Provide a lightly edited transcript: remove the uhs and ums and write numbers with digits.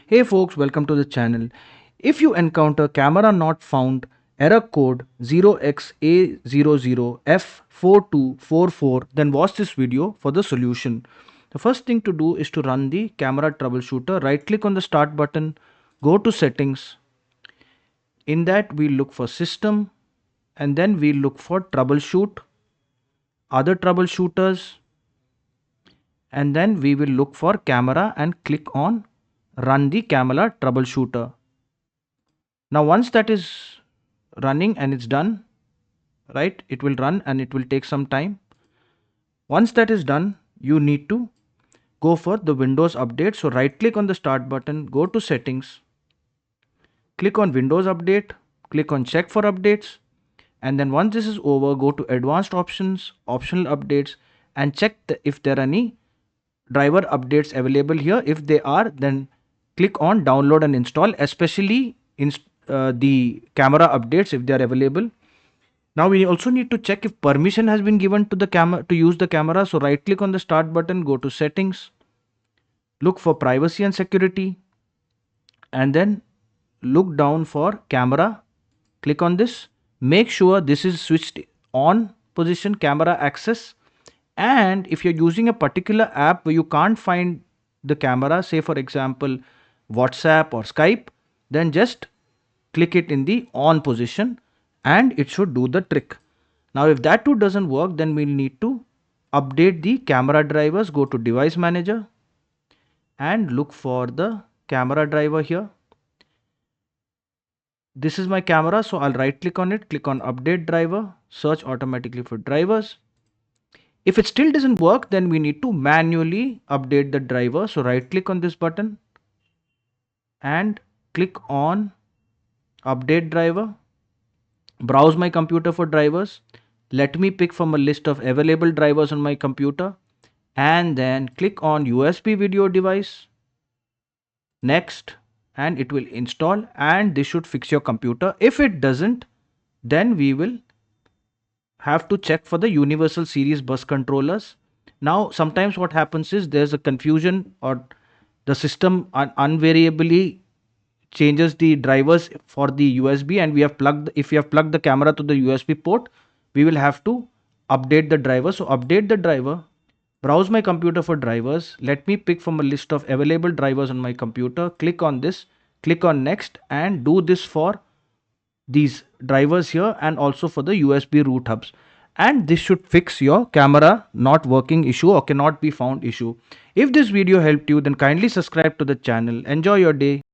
Hey folks, welcome to the channel. If you encounter camera not found error code 0xA00F4244, then watch this video for the solution. The first thing to do is to run the camera troubleshooter. Right click on the start button, go to settings. In that we look for system and then we look for troubleshoot, other troubleshooters, and then we will look for camera and click on run the camera troubleshooter. Now once that is running and it's done, right, it will run and it will take some time. Once that is done, you need to go for the Windows update. So right click on the start button, go to settings, click on Windows update, click on check for updates, and then once this is over, go to advanced options, optional updates, and check if there are any driver updates available here. If they are, then click on download and install, especially in the camera updates if they are available. Now we also need to check if permission has been given to the camera to use the camera. So right click on the start button, go to settings, look for privacy and security, and then look down for camera. Click on this, make sure this is switched on position, camera access. And if you're using a particular app where you can't find the camera, say for example WhatsApp or Skype, then just click it in the on position and it should do the trick. Now if that too doesn't work, then we'll need to update the camera drivers. Go to device manager and look for the camera driver here. This is my camera, so I'll right click on it, click on update driver, search automatically for drivers. If it still doesn't work, then we need to manually update the driver. So right click on this button and click on update driver. Browse my computer for drivers. Let me pick from a list of available drivers on my computer and then click on USB video device. Next, and it will install and this should fix your computer. If it doesn't, then we will have to check for the universal series bus controllers. Now sometimes what happens is there's a confusion or the system unvariably changes the drivers for the USB, and we have plugged, if we have plugged the camera to the USB port, we will have to update the driver. So update the driver, browse my computer for drivers, let me pick from a list of available drivers on my computer, click on this, click on next, and do this for these drivers here and also for the USB root hubs, and this should fix your camera not working issue or cannot be found issue. If this video helped you, then kindly subscribe to the channel. Enjoy your day.